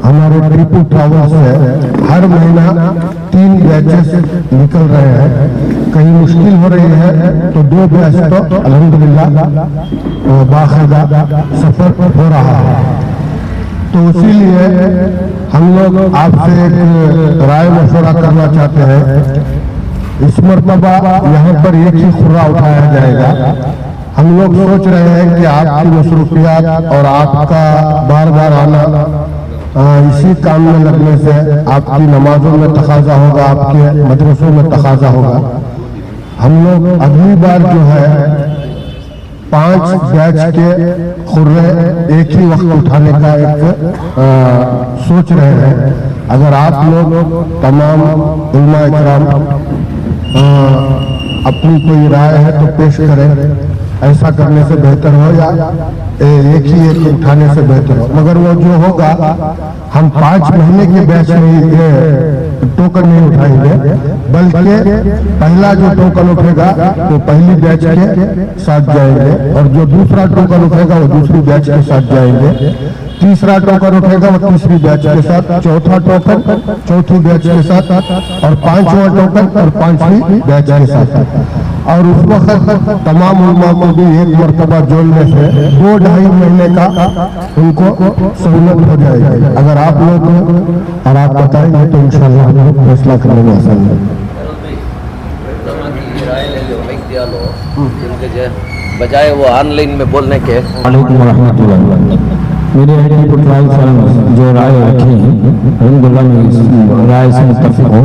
हमारे triple travel से हर महीना 3 बैचेस निकल रहे हैं। कहीं मुश्किल हो रही है तो 2 बैच तो अल्हम्दुलिल्लाह बाकायदा सफर हो रहा है। तो इसीलिए हम लोग आपसे एक राय मशवरा करना चाहते हैं। इस मरतबा यहाँ पर एक ही खुर्रा उठाया जाएगा। हम लोग सोच रहे हैं कि आपकी मसरूफियात और आपका बार बार आना इसी काम में लगने से आपकी नमाजों में तकाजा होगा, आपके मदरसों में तकाजा होगा। हम लोग अगली बार जो है 5 बैच के खुर्रे एक ही वक्त उठाने का एक सोच रहे हैं। अगर आप लोग तमाम उलमा इकराम अपनी कोई राय है तो पेश करें। ऐसा करने से बेहतर हो या एक ही एक उठाने से बेहतर हो, मगर वो जो होगा हम 5 महीने के बैच में टोकन नहीं उठाएंगे, बल्कि पहला जो टोकन उठेगा वो पहली बैच के साथ जाएंगे, और जो दूसरा टोकन उठेगा वो दूसरी बैच के साथ जाएंगे, तीसरा टोकन उठेगा वो तीसरी बैच के साथ, चौथा टोकन चौथी बैच के साथ, और 5वां टोकन और 5वीं बैच के साथ। और उस वक्त तमाम उलमा को भी एक मरतबा जोड़ने से 2-2.5 महीने का उनको सहूलत हो जाएगी। अगर आप लोग और आप बताएंगे तो इंशाअल्लाह हम लोग फैसला करने में आसान है। बजाय वो ऑनलाइन में बोलने के। वालेकुम रहमतुल्लाह। मेरे जो राय रखे हैं अल्हम्दुलिल्लाह में राय से मुत्तफिक हो,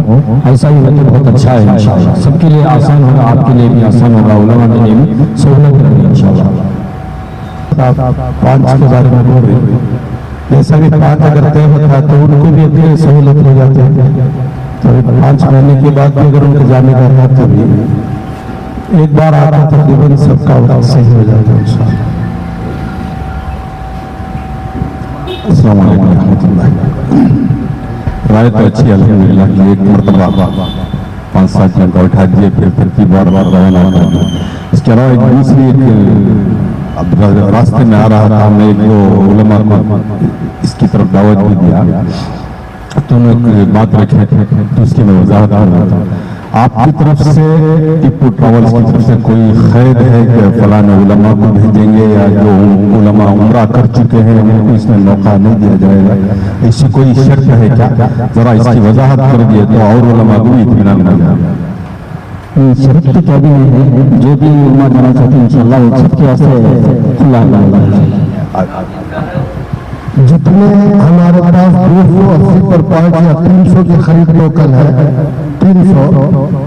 ऐसा ही मतलब बहुत अच्छा है इंशाअल्लाह। सबके लिए आसान होगा, आपके लिए भी आसान होगा, उलमा के लिए भी सहूलत रहेगी इंशाअल्लाह। आप 5 के बारे में बोल रहे हैं, जैसा कि 5 अगर तय होता है तो उनको भी अगले सहूलत हो जाते हैं। तो 5 महीने के बाद भी अगर उनको जाने का है तो भी एक बार आता तकरीबन सबका वक्त सही हो जाता है इंशाअल्लाह। अस्सलाम वालेकुम रहमतुल्लाह। राय तो अच्छी अल्हम्दुलिल्लाह की एक मरतबा 5-7 जन का उठा दिए, फिर की बार बार रवाना कर दिया। इसके अलावा एक दूसरी अब रास्ते में आ रहा था, हमने एक वो उलमा को इसकी तरफ दावत भी दिया तो उन्होंने एक बात रखी तो उसकी मैं वजाहत कर रहा था। आपकी तरफ से टिप्पू ट्रैवल्स की तरफ से कोई खैर है कि फलाना उलमा को भेजेंगे या जो उलमा उम्रा कर चुके हैं उनको इसमें मौका नहीं दिया जाएगा, ऐसी कोई शर्त है क्या? जरा इसकी वजाहत कर दिए तो और उलमा को भी इत्मीनान मिल जाएगा। शर्त तो क्या भी नहीं है, जो भी उलमा जाना चाहते हैं इंशाअल्लाह सबके वास्ते खुला है। जितने हमारे पास 280 पर 5 या 300 के खरीद टोकन है, 300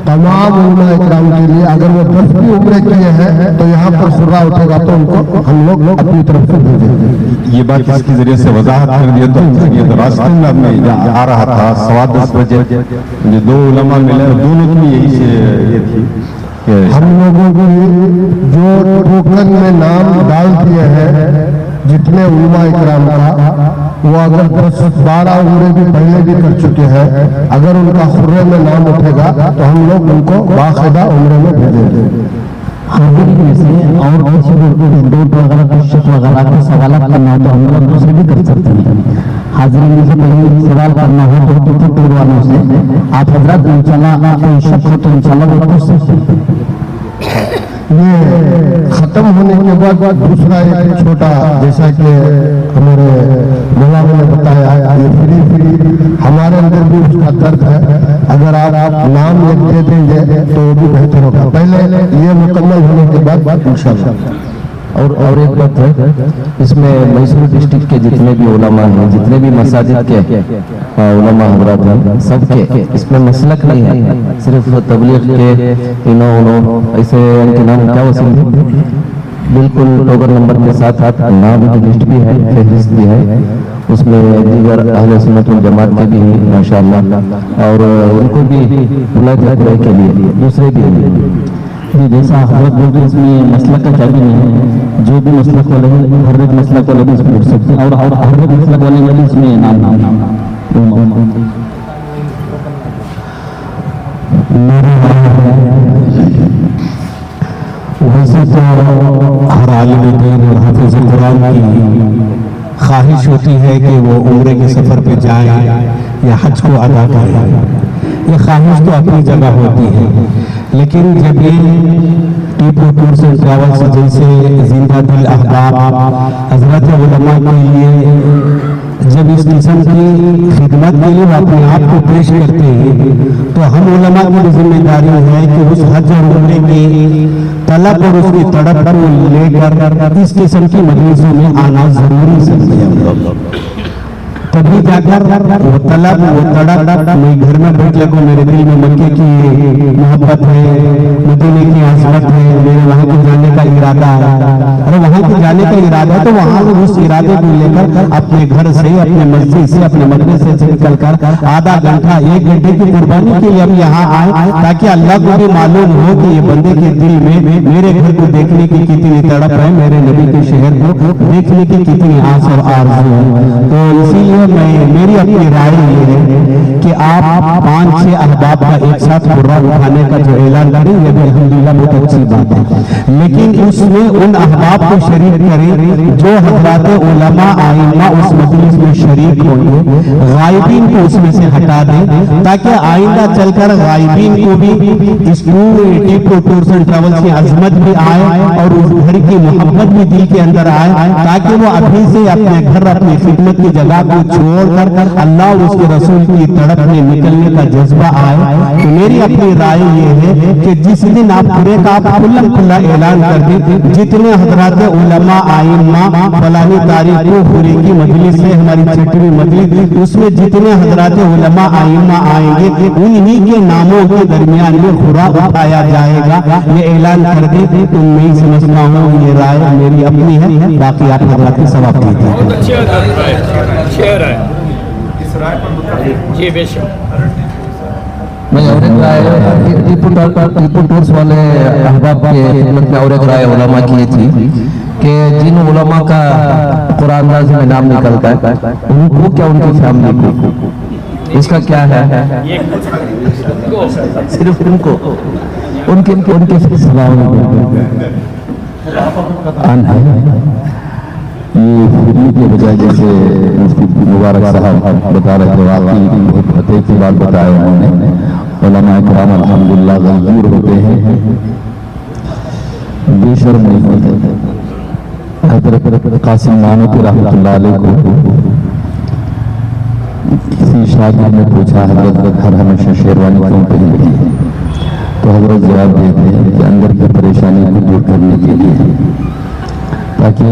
तमाम उलमा इकराम के लिए। अगर वो 10 भी उम्रे किए हैं तो यहाँ पर खुर्रा उठेगा तो उनको हम लोग अपनी तरफ से भेजेंगे। ये बात इसके जरिए से वजाहत कर दिया तो ये तो रास्ते में मैं आ रहा था 10:15 बजे, मुझे 2 उलमा मिले, दोनों की यही से ये थी कि हम लोगों को जो टोकन में नाम डाल दिए हैं जितने उलमा इकराम का, वो अगर 10-12 उम्रे भी पहले भी कर चुके हैं, अगर उनका खुर्रे में नाम उठेगा तो हम लोग उनको बाकायदा उम्रे में भेजेंगे। हाजिरी में से और किसी को हिंदू वगैरह शिक्षक वगैरह का सवाल करना हो तो हम लोग दूसरे भी कर सकते हैं। हाजिरी में से पहले सवाल करना हो तो टूर वालों से आप हजरत इंशाल्लाह कोई शक हो तो इंशाल्लाह वो पूछ सकते हैं। ये खत्म होने के बाद दूसरा एक छोटा, जैसा कि हमारे मौलाना ने बताया, ये फ्री हमारे अंदर भी उसका दर्द है। अगर आप नाम दे देंगे तो वो भी बेहतर होगा, पहले ये मुकम्मल होने के बाद इंशाअल्लाह। और एक बात है, इसमें मैसूर डिस्ट्रिक्ट के जितने भी उलमा हैं, जितने भी मसाजिद के उलमा हजरात हैं, सबके इसमें मसलक नहीं है, सिर्फ तबलीग के ऐसे उनके नाम क्या वसूल बिल्कुल टोकर नंबर के साथ नाम की लिस्ट भी है, फहरिस्त भी है, उसमें दीगर अहले सुन्नत वल जमात के भी माशाअल्लाह, और उनको भी बुलाया जाता है के लिए दूसरे भी जी। जैसा हजरत बोल रहे इसमें मसलक का क्या भी नहीं है, जो भी मसलक वाले हैं हर एक मसलक वाले भी इसमें उठ सकते हैं, और हर एक मसलक वाले में भी इसमें नाम वैसे तो हर आलिम दीन और हाफिज कुरान की ख्वाहिश होती है कि वो उम्रे के सफ़र पे जाएं या हज को अदा करें। ये ख्वाहिश तो अपनी जगह होती है, लेकिन जब ये टीपू टूर्स एंड ट्रैवल्स जैसे जिंदा दिल अहबाब हजरत उलमा के लिए जब इस किस्म की खिदमत के लिए अपने आप को पेश करते हैं, तो हम उलमा की जिम्मेदारी है कि उस हज और उम्रे की तलब और उसकी तड़प को लेकर इस किस्म की मजलिसों में आना जरूरी समझे हम लोग। तभी जाकर वो तलब वो तड़प, मैं घर में बैठ लगूं, मेरे दिल में मक्के की मोहब्बत है, मदीने की आज़मत है, मेरे वहाँ को जाने का इरादा है। अरे वहाँ को जाने का इरादा है तो वहाँ उस इरादे को लेकर अपने घर से, अपने मस्जिद से, अपने मदरसे से निकल कर आधा घंटा 1 घंटे की कुर्बानी के लिए हम यहाँ आए, ताकि अल्लाह को भी मालूम हो कि ये बंदे के दिल में मेरे घर को देखने की कितनी तड़प है, मेरे नबी के शहर को देखने की कितनी आस और आरज़ू है। तो इसीलिए मेरी अपनी राय ये है कि आप 5-6 अहबाब का एक साथ कुर्रा उठाने का जो ऐलान करें, ये भी अल्हम्दुलिल्लाह बहुत अच्छी बात है, लेकिन उसमें उन अहबाब को शरीक करें जो हज़रात उलमा आइम्मा उस मजलिस में शरीक होंगे, गायबीन को उसमें से हटा दें, ताकि आइंदा चलकर गायबीन को भी इस टीपू टूर्स एंड ट्रैवल्स की अजमत भी आए और उस घर की मोहब्बत भी दिल के अंदर आए, ताकि वो अभी से अपने घर, अपनी खिदमत की जगह को छोड़कर अल्लाह उसके रसूल की तड़प में निकलने का जज्बा आए। तो मेरी अपनी राय ये है कि जिस दिन आप पूरे का खुल्ला खुल्ला ऐलान कर दें, जितने हजरात उलमा आइम्मा फलानी तारीख को पूरी की मजलिस है, हमारी छठवीं मजलिस, उसमें जितने हजरात उलमा आइम्मा आएंगे उन्हीं के नामों के दरमियान में खुरा उठाया जाएगा, ये ऐलान कर दे। तो मैं समझता हूँ ये राय मेरी अपनी है, बाकी आप हजरात की सवाब जी बेशक। मैं और एक राय टीपू टूर्स वाले अहबाब के खिदमत में और एक राय उलमा की थी कि जिन उलमा का कुरान अंदाज़ी में नाम निकलता है उनको क्या उनकी फैमिली को, इसका क्या है? सिर्फ उनको उनके ये फ्री के बजाय जैसे मुफ्ती मुबारक साहब बता रहे थे, वाकई बहुत फतेह की बात बताया उन्होंने। उलमा इकराम अल्हम्दुलिल्लाह गंजूर होते हैं, बेशर्म नहीं होते। हज़रत कासिम नानवी रहमतुल्लाह अलैह को किसी शागिर्द ने पूछा, हज़रत हर हमेशा शेरवानी क्यों पहनती है? तो हज़रत जवाब देते हैं कि अंदर की परेशानी को दूर करने के लिए, ताकि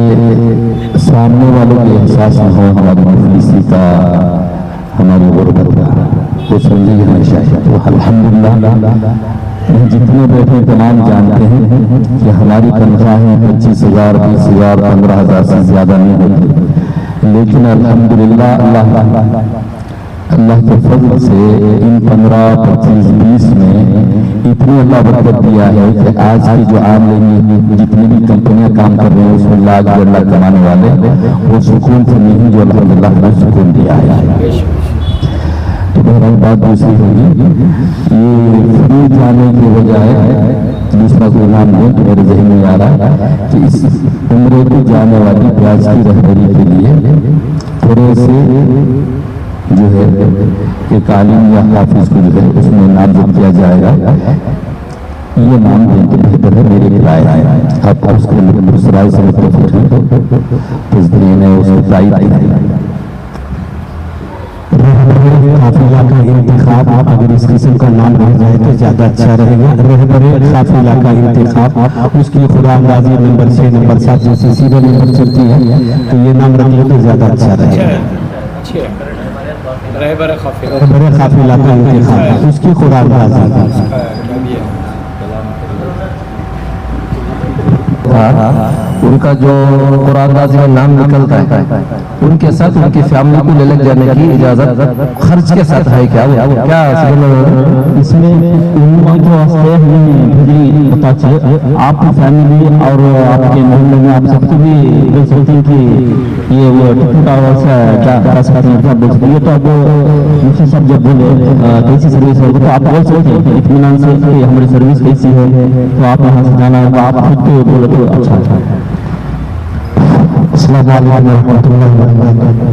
सामने वालों को एहसास न हो हमारी मुफलिसी का, हमारी गुर्बत का, वो समझे हमेशा। तो अल्हम्दुलिल्लाह जितने बैठे तमाम जानते हैं कि हमारी तनख्वाहें 25,000, 20,000, 15,000 से ज़्यादा नहीं होती, लेकिन अल्हम्दुलिल्लाह अल्लाह के फजल से इन 15, 25, 20 में इतनी अल्लाह बरकत दिया है कि आज की जो आम लेंगी जितनी भी कंपनियां काम कर रही हैं उसमें लाख 1.5 लाख कमाने वाले वो सुकून से नहीं जो अल्हम्दुलिल्लाह ने सुकून दिया है। तो बहरहाल बात दूसरी होगी, ये फ्री जाने के बजाय दूसरा कोई नाम दें तो मेरे जहन में आ रहा है कि इस उम्रे को जाने वाली प्याज की रहबरी के लिए थोड़े से जो है एक आलिम या हाफिज को जो है उसमें नामजद किया जाएगा, ये नाम दें तो बेहतर है, मेरी राय है। आप उसके राय से मुत्तफिक हैं तो इस दिन ने उसको तायद किया। काफिला का इंतखाब अगर इस किस्म का नाम रह जाए तो ज्यादा अच्छा रहेगा। रहबरे काफिला का इंतखाब उसकी खुदा अंदाजी नंबर 6, नंबर 7 जैसे सीरियल नंबर चलती है तो ये नाम रख ले तो ज्यादा अच्छा रहेगा। रहबर काफिला का इंतखाब उसकी खुदा अंदाजी उनका जो कुरान अंदाज़ी में नाम निकलता है उनके साथ उनकी फैमिली को ले लग जाने की इजाजत खर्च के साथ है क्या? क्या इसमें उम्मा के वास्ते हमें भी पता चले, आपकी फैमिली और आपके मोहल्ले में आप सबसे भी बोल सकते हैं कि ये वो टिकट क्या करा सकते हैं, क्या बोल सकते हैं? तो अब मुझसे सब जब बोले कैसी सर्विस है तो आप बोल सकते हैं इत्मीनान से कि हमारी सर्विस कैसी है, तो आप यहाँ से जाना होगा, आप खुद को बोले तो अच्छा। अस्सलाम वालेकुम रहमतुल्लाहि व बरकातहू।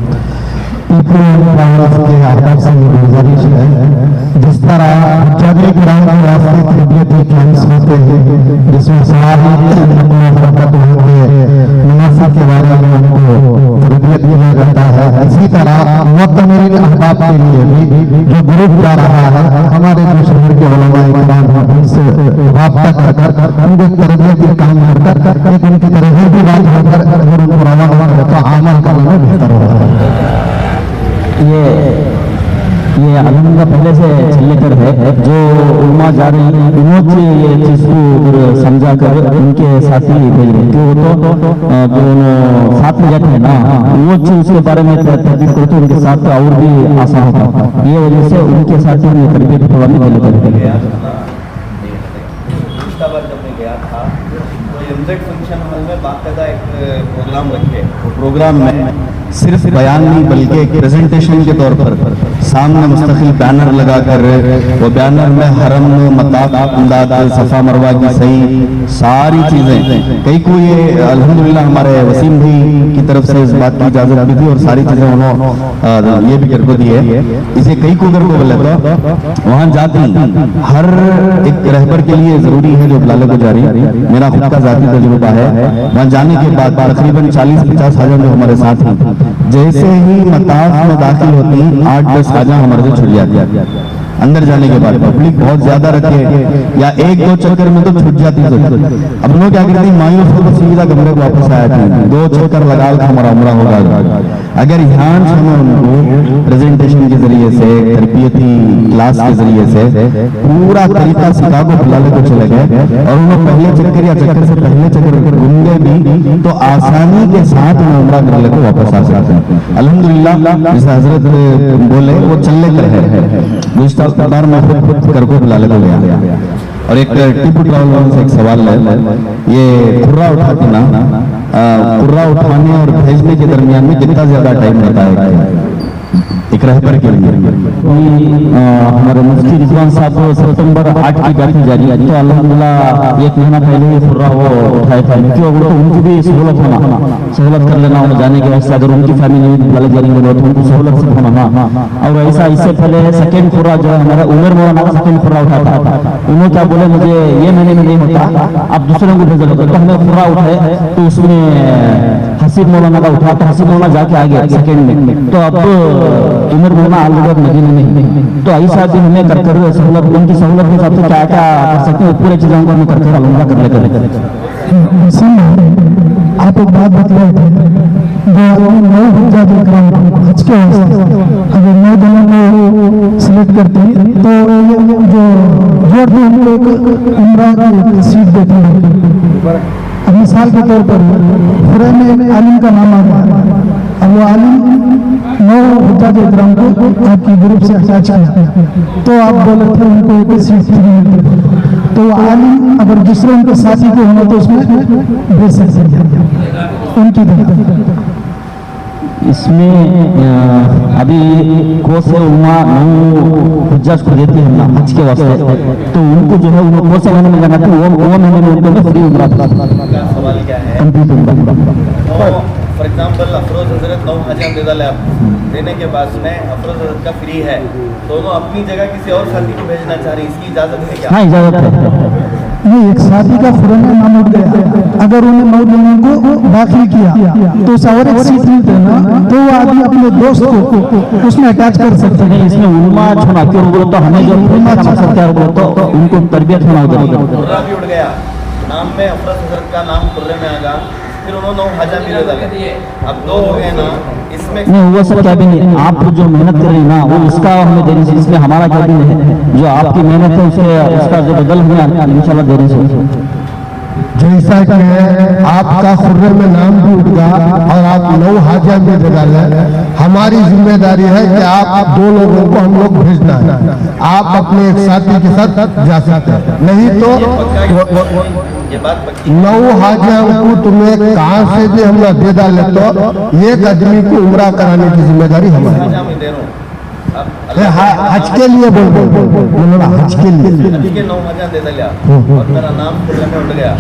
के आदाब से मेरी गुजारिश है, जिस तरह जबरी ग्राम के रास्ते तरबियती कैंप्स होते हैं जिसमें सारी मुनाफा के बारे में उनको तरबियत दिया जाता है, इसी तरह मुतमरीन अहबाब के लिए भी जो ग्रुप जा रहा है हमारे जो शहर के उलमाए किराम से वाबता कर उनको तरबियती काम कर एक उनकी तरह भी बात होकर अगर उनको रवा हुआ तो अमल करना बेहतर होगा। ये अलहमदा पहले से चल कर है, जो उम्मा जा रही है उन्होंने ये चीज को समझा कर उनके साथी भेज रहे, क्यों तो जो साथ में जाते हैं ना वो चीज उसके बारे में तरबियत करते उनके साथ और भी आसान होता, ये वजह से उनके साथ ही तरबियत थोड़ा भी पहले जब मैं गया था तो एमजेड फंक्शन हॉल में बाकायदा एक प्रोग्राम रखे, वो प्रोग्राम में सिर्फ बयान नहीं बल्कि एक प्रेजेंटेशन के तौर पर सामने मुस्तकिल बैनर लगाकर वो बैनर में हरम मताब इमदाद सफ़ा मरवा की सही सारी चीज़ें कई को ये अल्हम्दुलिल्लाह हमारे वसीम भाई की तरफ से इस बात की इजाज़त भी थी और सारी चीज़ें उन्होंने ये भी कर को दी है, इसे कई को कर को बोले तो वहाँ जाती हर एक रहबर के लिए ज़रूरी है जो बिलाल को जारी, मेरा खुद का ज़ाती तजुर्बा है, वहाँ जाने के बाद तकरीबन 40-50 हाजा जो हमारे साथ हैं जैसे ही मताफ में दाखिल होती 8-10 हाजा हमारे से छूट जाती है, अंदर जाने के बाद पब्लिक बहुत ज्यादा रखे या 1-2 चक्कर में तो छूट जाती है। अब लोग क्या करते हैं मायूस होकर सीधा कमरे को वापस आया था, 2 चक्कर लगा कर हमारा उम्रा होगा। अगर ध्यान से हमें उनको प्रेजेंटेशन के जरिए से तरबियती क्लास के जरिए से पूरा तरीका सिखा को बुलाने को चले गए और उन्होंने पहले चक्कर या चक्कर से पहले चक्कर घूमने भी तो आसानी के साथ में उम्रा करने को वापस आ सकते हैं। अल्हम्दुलिल्लाह जैसे हजरत बोले वो चलने कर है सरदार में खुद कर को बुला लेते गया। और एक टिप ट्रैवल से एक सवाल है, ये कुर्रा उठाती ना कुर्रा उठाने और भेजने के दरमियान में कितना ज्यादा टाइम होता है एक रहबर के लिए? हमारे मुफ्ती रिजवान साहब सितंबर 8 की बैठक जारी है, तो अल्हम्दुलिल्लाह 1 महीना पहले ही फुर्रा वो उठाए थे, क्योंकि तो उनकी भी सहूलत कर लेना हो जाने के वास्ते, अगर उनकी फैमिली वाले जाएंगे तो उनको सहूलत से होना। और ऐसा इससे पहले सेकंड फुर्रा जो है हमारा उमर मौलाना का सेकंड फुर्रा उठाता था, उन्होंने क्या बोले मुझे ये महीने में नहीं होता, आप दूसरे को भेज दो, तो हमें फुर्रा उठाए तो उसमें हसीब मौलाना का उठा, तो हसीब मौलाना जाके आ गया सेकंड में, तो अब उमर मौलाना आलमगीर मदीने में, तो ऐसा भी हमें कर कर सहूलत उनकी सहूलत के साथ क्या क्या कर सकते हैं पूरे चीजों को हमें कर कर अलमदा कर ले। आप एक बात बतलाए थे जो 9 हज के वास्ते अगर 9 दिनों में सिलेक्ट करते हैं तो जो जोड़ में हम लोग उम्रा की सीट देते हैं। अब मिसाल के तौर पर फुरे में आलिम का नाम आ गया, अब वो आलिम 9 हज इकराम को आपकी ग्रुप से अटैच किया तो आप बोले थे उनको एक सीट फ्री मिलती, तो वो आलिम अगर दूसरे उनके साथी को होना तो उसमें भेज सकते उनकी बात। इसमें अभी को से उम्मा 9 हुज्जाज को देती है ना हज के वास्ते, तो उनको जो है उनको कौन से महीने में जाना था वो महीने में उनको फ्री उम्रा सवाल क्या है फॉर एग्जाम्पल अफरोज हजरत 9 हजार दे डाले आप देने के बाद में अफरोज हजरत का फ्री है, दोनों अपनी जगह किसी और साथी को भेजना चाह रहे हैं, इसकी इजाजत है क्या? हाँ इजाजत है। नहीं, एक साथी का फुरन में नाम उठ गया, अगर उन्हें 9 दिनों को दाखिल किया तो उसे और एक सीट मिलते है ना, तो वो आदमी अपने दोस्त को उसमें अटैच कर सकते हैं। इसमें उम्मा छोड़ा क्यों बोलो तो हमें जो कमा सकते हैं बोलो तो उनको तरबियत होना होगा। कुर्रा भी उड़ गया, नाम में अफरोज हजरत का नाम कुर्रे में आ गया, फिर उन्होंने 9 हजार भी दे डाले, अब 2 हो गए ना, इसमें नहीं वो सब क्या भी नहीं, आप जो मेहनत कर रही ना वो इसका हमें देनी चाहिए, इसमें हमारा क्या भी नहीं है, जो आपकी मेहनत है उसका जो बदल हमें इंशाल्लाह देनी चाहिए। जैसा कि आपका खुर्रे में नाम भी उठ गया और आप 9 हाजिया में जगह ले, हमारी जिम्मेदारी है कि आप 2 लोगों को हम लोग भेजना है, आप अपने एक साथी के साथ जा सकते हैं, नहीं तो ये बात पक्की 9 हाजिया को तुम्हें कहाँ से भी हम दे डाले तो एक आदमी को उम्रा कराने की जिम्मेदारी हमारी। मैं दे रहा हूँ हज के लिए बोल रहे हज के लिए हज के 9 हजार दे दिया और मेरा नाम खुले में उड़ गया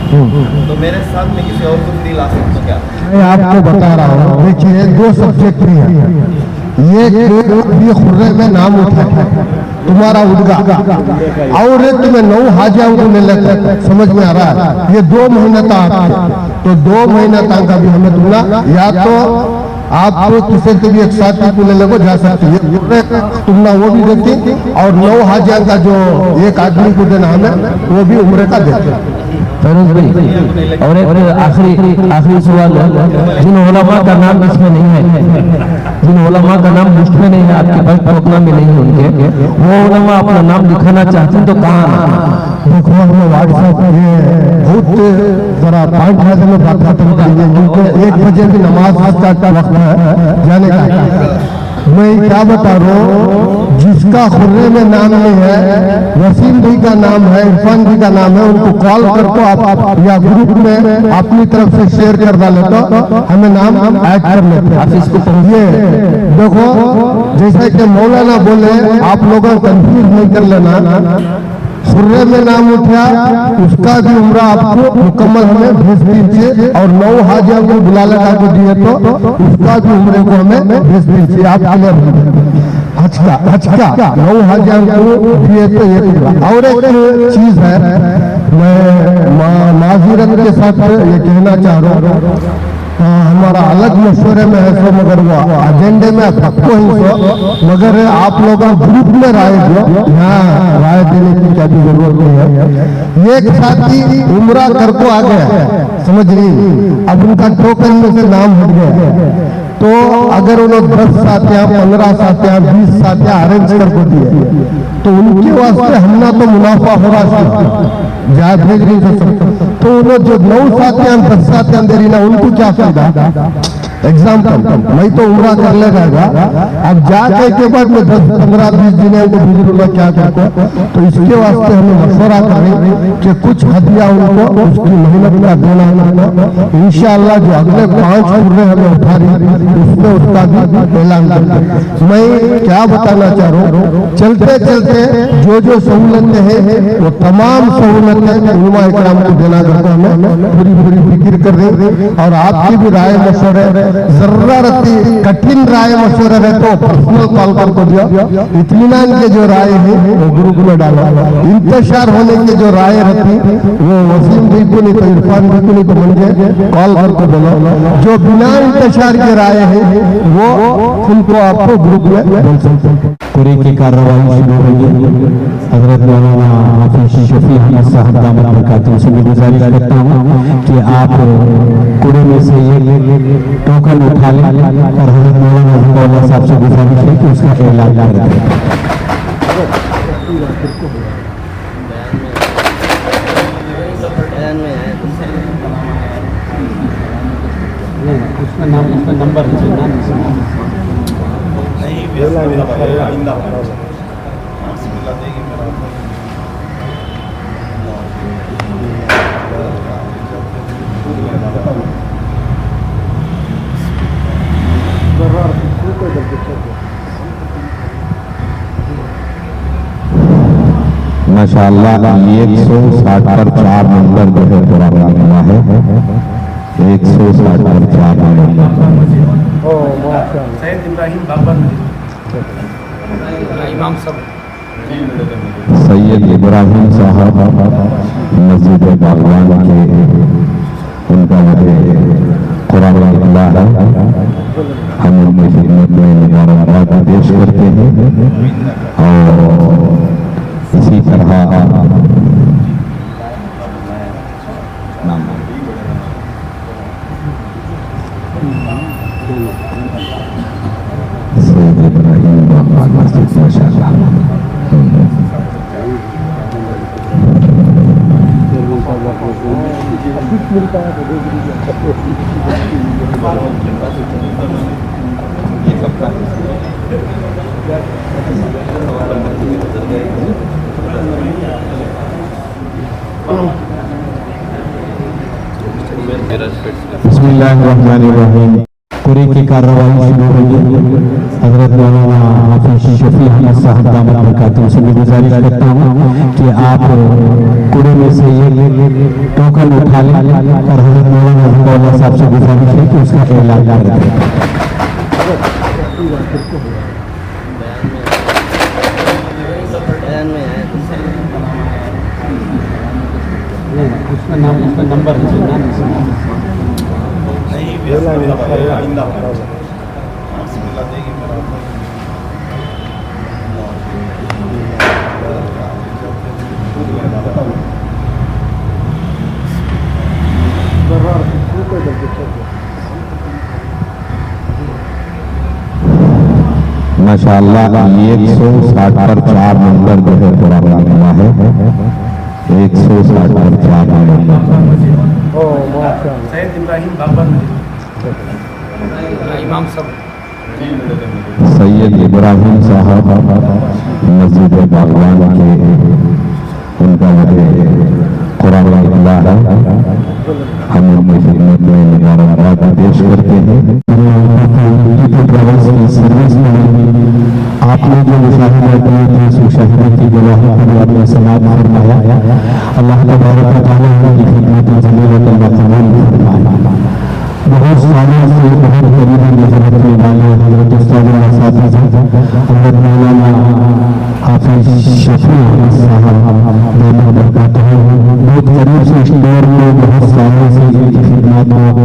तो मेरे साथ में किसी और को दिल आ सकता क्या? मैं आपको बता रहा हूँ, देखिए 2 सब्जेक्ट भी हैं। ये अभी खुर्रे में नाम उठा तुम्हारा उड़गा और एक तुम्हें 9 हाजिया ले लेते, समझ में आ रहा है? ये 2 महीने तक, तो 2 महीने तक अभी हमें तुमना या तो आप किसी से भी एक साथी को ले लेको जा सकती है, तुमना वो भी देती और 9 हाजिया का जो एक आदमी को देना हमें वो भी उम्र का देते। फैरोज भाई, और एक आखिरी सवाल है, जिन उलमा का नाम इसमें नहीं है, जिन उलमा का नाम लिस्ट में नहीं है, आपके पास प्रोग्राम में नहीं है उनके, वो उलमा अपना नाम लिखाना चाहते हैं तो कहाँ? देखो हमें व्हाट्सएप ये बहुत जरा 5 बजे में बात खत्म करेंगे, उनको 1 बजे की नमाज का वक्त है जाने का। मैं क्या बता रहा हूँ, जिसका खुर्रे में नाम नहीं है, वसीम भाई का नाम है, इरफान जी का नाम है, उनको कॉल करके आप या ग्रुप में अपनी तरफ से शेयर कर डाले तो हमें नाम ऐड कर लेते हैं। इसको ये देखो, जैसे कि मौलाना बोले, आप लोगों कंफ्यूज नहीं कर लेना, खुर्रे में नाम उठा उसका भी उम्र आपको मुकम्मल हमें भेज दीजिए और 9 हाजिया को बुला लगा को दिए तो उसका भी उम्र को हमें भेज दीजिए। आप हज का 9 हाजिया को दिए तो ये। और एक चीज है, मैं माजूरत के साथ ये कहना चाह रहा हूँ, हमारा अलग मशवरे में है सो, मगर वो एजेंडे में सबको ही सो, मगर आप लोग ग्रुप में राय दो, यहाँ राय देने की क्या भी जरूरत नहीं है। एक साथी उम्रा कर को आ गया, समझ रही, अब उनका टोकन में से नाम हट गया, तो अगर उन्होंने 10 साथियां 15 साथियां 20 साथियां अरेंज कर को दिए तो उनके वास्ते हमना तो मुनाफा हो रहा है, जा भेज नहीं कर सकते, तो उन्होंने जो 9 साथियां 10 साथियां दे रही ना, उनको क्या फायदा? एग्जाम्पल मैं तो उम्रा कर लेगा, अब जाके के बाद में 10 15 20 दिन को बुजुर्ग क्या करते, तो इसके वास्ते हमें मशवरा करें कि कुछ हदिया उनको उसकी मेहनत का देना, इंशाअल्लाह जो अगले 5 खुर्रे हमें उठा रही उसमें उसका भी ऐलान करते। मैं क्या बताना चाह रहा हूँ, चलते चलते जो सहूलतें हैं वो तमाम सहूलतें उलमा इकराम को देना करके हमें पूरी फिक्र कर रही, और आपकी भी राय मशवरे जरूरत रहती, कठिन राय मशवरा रहे तो पर्सनल कॉल करके दिया, इत्मीनान के जो राय है वो ग्रुप में डाला, इंतशार होने की जो राय रहती वो वसीम जी को नहीं तो इरफान जी को नहीं तो मुझे कॉल करके बोलो, जो बिना इंतशार की राय है वो उनको आपको ग्रुप में बोल सकते हैं। पूरी की कार्रवाई शुरू होगी। हजरत मौलाना हाफिज शफी अहमद साहब दामद बरकातहू से गुजारिश करता हूँ कि आप कूड़े में से ये टोकन उठा लें और हजरत मौलाना साहब से गुजारिश है कि उसका ऐलान कर दें। उसका नंबर माशाअल्लाह 160 पर 4 नंबर जो है पुराना हुआ है, 160 पर 4 नंबर। सैयद इब्राहिम बाबर इमाम साहब, सैयद इब्राहिम साहब मस्जिद बागवान के उनका कुरान निकला है, हम उनकी खिदमत में मुबारकबाद पेश करते हैं। और इसी तरह सैयद इब्राहिम बागवान मस्जिद माशाअल्लाह। बिस्मिल्लाहिर्रहमानिर्रहीम। قرے کی کارروائی شروع ہوئی. حضرت مولانا حافظ شفیع احمد صاحب دامت برکاتہ سے میں گزارش کرتا ہوں کہ آپ قرے میں سے یہ ٹوکن اٹھا لیں اور حضرت مولانا ظفر صاحب سے گزارش ہے کہ اس کا اعلان کر دیں. اس کا نام، اس کا نمبر ماشاء اللہ 160 پر 4 نمبر جو ہے پرانا ہوا ہے. 160 پر 4 نمبر. سید ابراہیم بابر امام صاحب. سید ابراہیم صاحب مسجد باغبان کے، ان کا قرآن اطلاع ہے. ہم ان کی خدمت میں مبارکباد پیش کرتے ہیں. آپ نے جو مشاہدہ کیے تھے اس مشاہدے کی گواہی کو آپ نے سماعت فرمایا. اللہ تبارک و تعالیٰ کی خدمت جلیلۃ المقام فرمائے. بہت سالوں سے بہت قریبی نظر رکھنے والے حضرت استاد حضرت مولانا حافظ شفیع احمد صاحب دامت برکاتہ بہت قریب سے اس دور میں بہت سالوں سے ان کی خدمات کو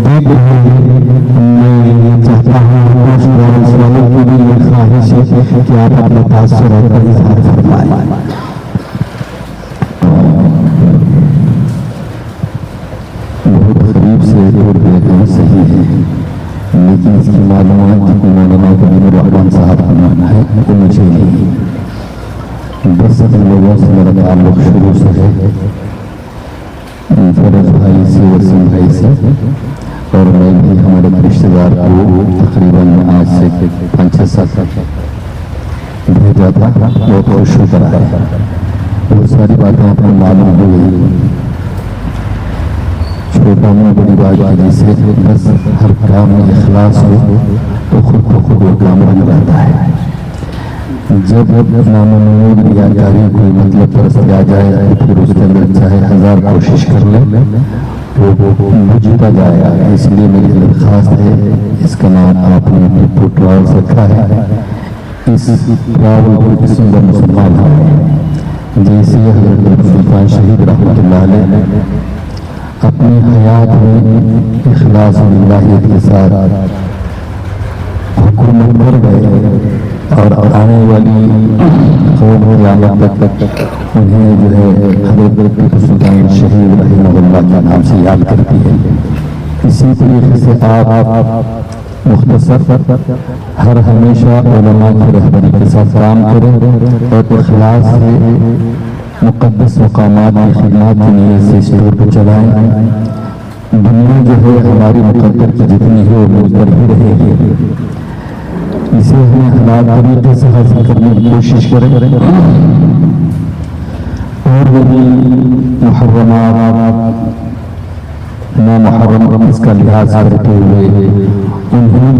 دیکھ رہے ہیں. میں یہ چاہتا ہوں اس والوں کی بھی یہ خواہش ہے کہ آپ اپنے تاثرات کا اظہار فرمائیں. سے دور دیکھنا صحیح ہے، لیکن اس کی معلومات مولانا کریم الرحمان صاحب کا ماننا ہے کہ مجھے نہیں. بس ان لوگوں سے میرا تعلق شروع سے ہے، فیروز بھائی سے، وسیم بھائی سے، اور میں بھی ہمارے رشتے دار کو تقریباً آج سے 5-6 سال بھیجا تھا. بہت خوش ہو کر آیا. بہت ساری باتیں آپ کو معلوم ہو گئی. چھوٹا میں بڑی بات جیسے بس ہر کام میں اخلاص ہو تو خود بخود وہ کام بن جاتا ہے. جب نامنون یا جاری کوئی مطلب پرست آ جائے تو پھر اس کے اندر چاہے 1000 کوشش کر لے تو وہ بجھتا جائے گا. اس لیے میری درخواست ہے، اس کا نام آپ نے ٹیپو ٹراولز رکھا ہے. اس ٹراول کے قسم کا مسلمان ہے جیسے حضرت سلطان شہید رحمۃ اللہ علیہ اپنی حیات میں اخلاص و للہیت کے ساتھ حکومت کر گئے اور آنے والی قوم قیامت تک انہیں جو ہے حضرت ٹیپو سلطان شہید رحمہ اللہ کے نام سے یاد کرتی ہے. اسی طریقے سے آپ مختصر ہر ہمیشہ علماء کی رہبری کے ساتھ کام کریں اور اخلاص سے مقدس مقامات کی خدمات کی نیت سے اس ٹور کو چلائیں. دنیا جو ہے ہماری مقدر کی جتنی ہے وہ مجھ پر ہی رہے گی. اسے ہمیں حلال طریقے سے حاصل کرنے کی کوشش کریں اور وہ بھی محرمات نامحرم اس کا لحاظ کرتے ہوئے انہیں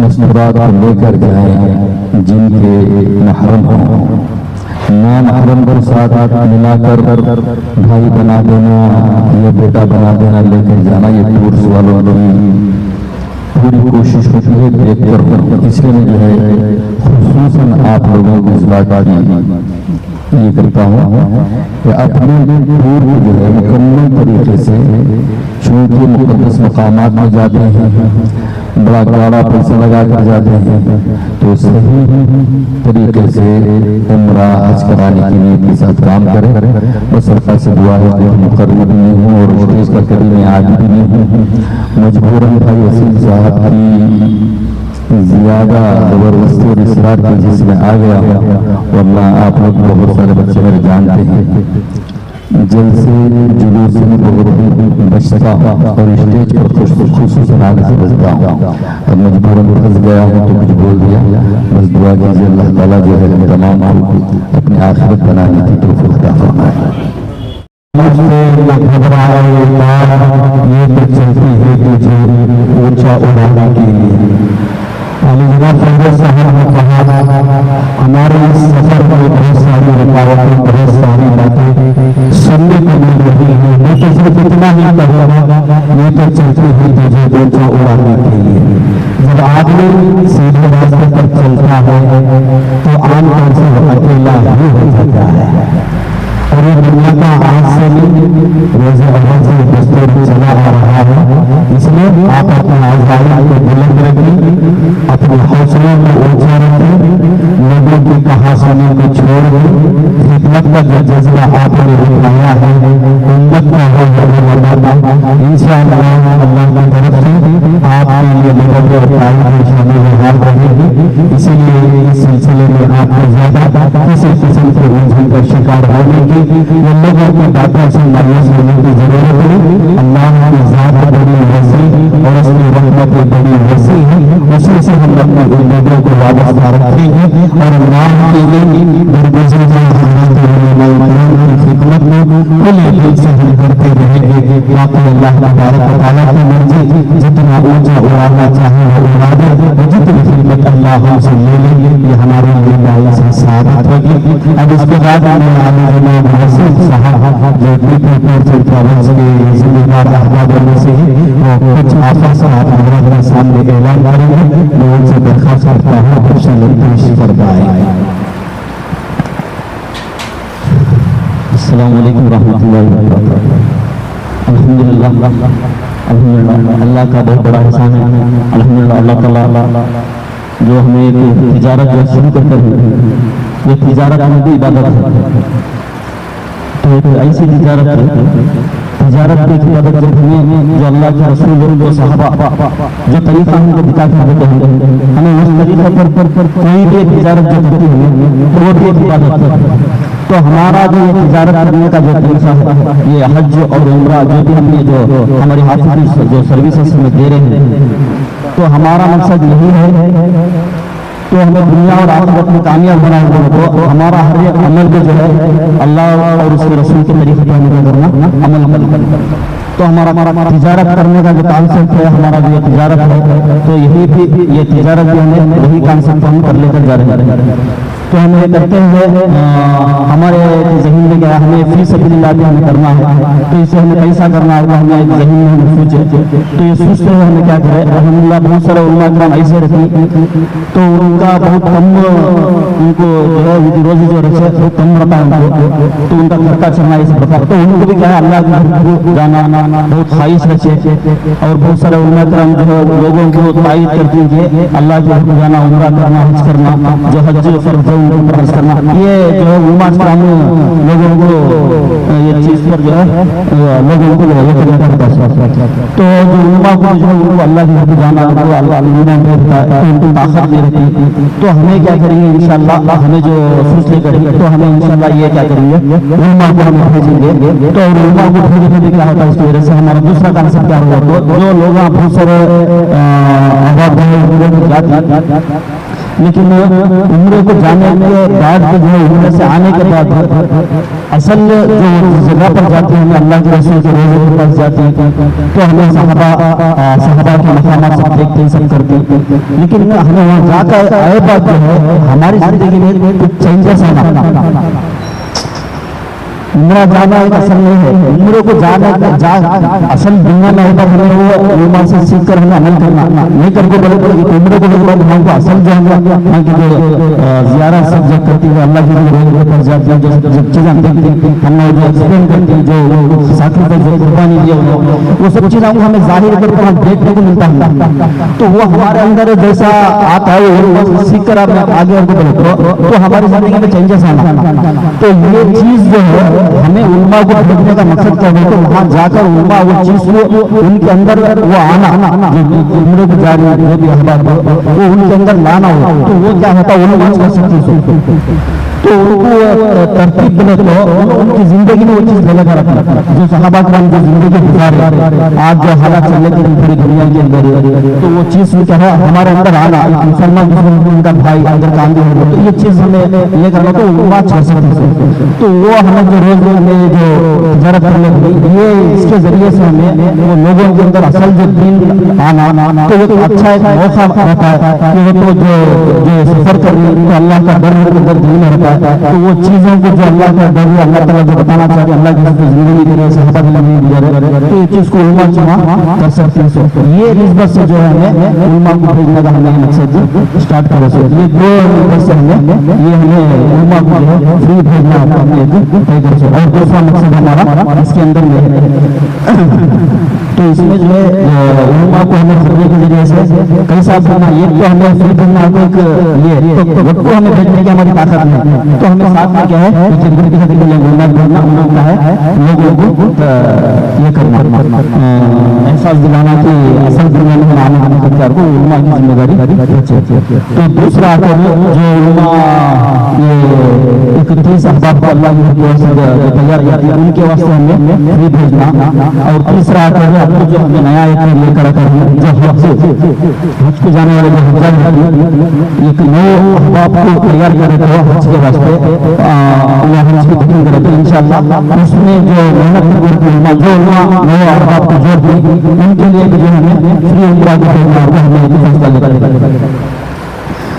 مستورات کو لے کر جائیں جن کے محرم ہوں. نامحرم کو ساتھ ملا کر بھائی بنا دینا یا بیٹا بنا دینا لے کر جانا یہ ٹورس والوں کی پوری کوشش ہوتی ہے دیکھ کر. اس لیے جو ہے خصوصاً آپ لوگوں کو اس بات کی یہ کرتا ہوں کہ اپنے ٹور جو ہے مکمل طریقے سے چونکہ مقدس مقامات میں جاتے ہیں بڑا گاڑا پیسہ لگا کر جاتے ہیں تو صحیح طریقے سے عمرہ حج کرانے کی نیت کے ساتھ کام کریں. بس اللہ سے دعا ہے کہ مقرر بھی نہیں ہوں اور اسٹیج پر کبھی میں آج بھی نہیں ہوں. مجبوراً بھائی وسیم صاحب کی زیادہ زبردستی اور اصرار کی جس میں آ گیا ہوں. ورنہ آپ لوگ بہت سارے بچے میرے جانتے ہیں جلد سے جلوس میں بہت بچتا ہوں اور اسٹیج پر خصوصاً آگے سے بچتا ہوں. اب مجبوراً پھنس گیا ہوں تو کچھ بول دیا. بس دعا کیجیے اللہ تعالیٰ جو ہے تمام کو اپنی آخرت بنانے کی توفیق عطا فرمائے. ये तो चलती है तुझे ऊंचा उड़ाने के लिए। अली जनाब फैज़ साहब ने कहा हमारे इस सफर में बहुत सारी रुकावटें, बहुत सारी बातें सुनने को मिल रही है। मैं तो सिर्फ इतना ही कहूँगा, ये तो चलती है तुझे ऊंचा उड़ाने के लिए। जब आदमी सीधे रास्ते पर चलता है तो आमतौर से वो अकेला ही हो जाता है और ये दुनिया का आज से नहीं रोज़े अव्वल से दस्तूर चला आ रहा है। इसलिए आप अपने आज़ादी को बुलंद रखें, अपने हौसलों को ऊंचा रखें, लोगों की कहासुनी को छोड़ दें। खिदमत का जो जज्बा आपने दिखाया है उम्मत का हो इंशाअल्लाह अल्लाह की तरफ से आपके लिए मदद और तारीफ शामिल रहेगी। इसीलिए इस सिलसिले में आपको ज्यादा किसी किस्म के उलझन का शिकार होने की, लोगों की बातों से मायूस होने की जरूरत नहीं। अल्लाह की ज़ात बड़ी वसी और उसकी रहमत बड़ी वसी है, उसी से हम अपनी उम्मीदों को वाबस्ता रखेंगे और अल्लाह की खिदमत में खुले दिल से हम करते रहेंगे। बाकी अल्लाह तबारक व तआला की मर्जी, जितना ऊंचा उड़ाना चाहे वो उड़ा दे, जितनी खिदमत अल्लाह हमसे ले लेंगे ये हमारे लिए बाइस साबित होगी। अब इसके बाद हमें आने जनाब हसन साहब जो पीपल प्रोविंस के जिम्मेदार अहबाबों में से ही वो कुछ आफर साहब हमारे सामने ऐलान करेंगे। मैं उनसे दरख्वास्त करता हूँ पेश फरमाएं। अस्सलाम वालेकुम रहमतुल्लाहि व बरकातहू। अल्हम्दुलिल्लाह अल्लाह का बहुत बड़ा एहसान है। अल्हम्दुलिल्लाह अल्लाह ताला जो हमें एक तिजारत जो शुरू करते हैं, ये तिजारत हमें भी इबादत है। तो एक ऐसी तिजारत की इबादत जब हमें जो अल्लाह के रसूल जो सहाबा जो तरीका हमको दिखा के देते हैं, हमें उस तरीके पर कोई भी तिजारत जो करती है तो वो भी एक इबादत है। तो हमारा जो ये तिजारत करने का जो तरीका है, ये हज और उम्रा जो भी हमें जो हमारी हाफिज़ जो सर्विसेज में दे रहे हैं, तो हमारा मकसद यही है तो हमें दुनिया और आखिरत में कामयाब बना हुआ तो हमारा हर एक अमल को जो है अल्लाह और उसके रसूल के तरीके पर हमें करना अमल करना। तो हमारा तिजारत करने का जो कॉन्सेप्ट है, हमारा जो तिजारत है, तो यही भी ये तिजारत भी हमें वही कॉन्सेप्ट हम कर लेकर जा रहे हैं। तो हम ये करते हुए हमारे ज़हन में क्या हमें फी सबिलिल्लाह भी हमें करना है, तो इसे हमें कैसा करना होगा हमें ज़हन में हमें सोचे। तो ये सोचते हुए हमें क्या करें, अल्हम्दुलिल्लाह बहुत सारे उलमा किराम ऐसे रहते तो उनका बहुत कम उनको जो है रोज़ी जो रहे वो कम रहता है उनको, तो उनका खर्चा चलना इस प्रकार। तो उनको भी क्या है अल्लाह के घर को जाना बहुत ख्वाहिश रखे। और बहुत सारे उलमा किराम जो है लोगों को तायद करते हैं कि अल्लाह के घर को जाना, उम्रा करना, हज करना, जो हज फर्ज करना, ये जो है उलमा किराम लोगों को ये चीज पर जो है लोगों को तो जो उलमा को जो है उनको अल्लाह के घर को जाना, उनको अल्लाह उनको ताकत दे रही। तो हमें क्या करेंगे इंशाअल्लाह, हमें जो सोच लेकर तो हमें इंशाअल्लाह ये क्या करेंगे उलमा को हम भेजेंगे। तो उलमा को भेजने में क्या होता है, इसकी वजह से हमारा दूसरा कॉन्सेप्ट क्या होगा, तो जो लोग बहुत सारे लेकिन उम्र को जाने के बाद जो है उम्र से आने के बाद असल जो जगह पर जाते हैं, हमें अल्लाह के रसूल के रोज़े के पास जाते हैं, तो हमें सहाबा के मकामात सब देखते हैं, सब करते हैं। लेकिन हमें वहाँ जाकर आए बात जो है हमारी जिंदगी में कुछ चेंजेस आना। उम्र जाना एक असल नहीं है, उम्र को जाना असल दुनिया में होता हमें वो उम्र से सीख कर हमें अमल करना नहीं करके बोले तो उम्र को बोले हमको असल जो हम जो ज़ियारत सब जब करती है अल्लाह की रोज़ पर जाती है, जो चीज़ें हम देखते हैं, हम जो एक्सप्लेन करते हैं, जो सैक्रिफाइस जो कुर्बानी दिए वो सब चीज़ें हमें जाहिर करके हम देखने को मिलता है। तो वो हमारे अंदर जैसा आता है वो सीख कर आप आगे बोले तो हमारी जिंदगी में चेंजेस आना। तो ये चीज़ जो है हमें उलमा को भेजने का मकसद क्या है, तो वहाँ जाकर उलमा वो चीज को उनके अंदर वो आना, उम्र को जारी जो भी अहबाब वो उनके अंदर लाना हो, तो वो क्या होता है उन्हें कर सकती है। तो उनको तरतीब बने तो उनकी जिंदगी में वो चीज गलत रखना जो सहाबा किराम जो जिंदगी गुजारे आज जो हालात चल रहे हैं पूरी दुनिया के अंदर, तो वो चीज क्या है हमारे अंदर आना, मुसलमान उनका भाई अगर काम भी हो तो ये चीज हमें लेकर आना, तो वो बात कर सकते। तो वो हमें जो रोज हमें जो तजारत करने की, ये इसके जरिए से हमें वो लोगों के अंदर असल जो दीन आना तो वो अच्छा एक मौका रहता है कि वो तो जो सफर कर रही है तो अल्लाह का डर उनके अंदर दिल में रहता है, तो वो चीज़ों को जो अल्लाह का डर अल्लाह ताला जो बताना चाहते हैं, अल्लाह की जिंदगी के लिए सहाबा की नहीं गुजरे, तो ये चीज़ को उल्मा जमा कर सकते हैं। ये निस्बत से जो है हमें उल्मा को भेजने का हमें मकसद स्टार्ट कर सकते, ये दो निस्बत से हमें उल्मा को जो है फ्री भेजना तय कर सकते। और दूसरा मकसद हमारा इसके अंदर में है, तो इसमें जो है उल्मा को हमें खरीदने के जरिए से कई साथ करना, ये तो हमें फ्री करना ये तो वक्त को हमें भेजने की हमारी ताकत नहीं, तो हमें साथ में क्या है जिंदगी के साथ बोलना बोलना हम लोग क्या है लोगों को ये करना एहसास दिलाना कि असल दुनिया में आने वाले सरकार को उल्मा की जिम्मेदारी। तो दूसरा जो उल्मा ये 31 अहबाब को अल्लाह की तैयार करती है उनके वास्ते हमें फ्री भेजना। और तीसरा जो हमें नया एक लेकर आकर जो हज को जाने वाले जो हजाज एक नए अहबाब को तैयार करे तो हज के वास्ते हज की बुकिंग करे तो इंशाअल्लाह उसमें जो मेहनत जो नए अहबाब को जोड़ दी उनके लिए भी जो हमें फ्री उम्रा को भेजना होगा, हमें फैसला लेकर।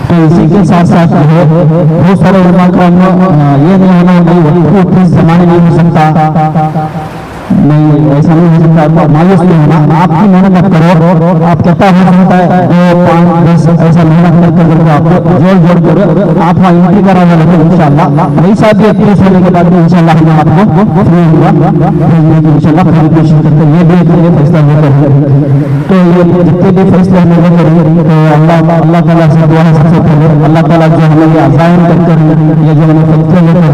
तो इसी के साथ साथ जो है बहुत सारे उलमा का ये नहीं होना कि जमाने नहीं हो सकता, नहीं ऐसा नहीं हो सकता, मायूस नहीं होना, आपकी मेहनत मत करो, आप कहता हो सकता है 2, 5, 10 ऐसा मेहनत करके आपको जोड़ जोड़ आप वहाँ एंट्री करा हुआ, लेकिन इंशाअल्लाह वही साथ भी 31 होने के बाद भी इंशाअल्लाह हम आपको फ्री होगा भेजने की इंशाअल्लाह पूरी कोशिश करते हैं। ये भी एक फैसला लेकर तो ये जितने भी फैसले हमें लेकर तो अल्लाह ताला से दुआ है सबसे पहले अल्लाह ताला जो हमें ये अज़ाइन कर ये जो हमें फैसले लेकर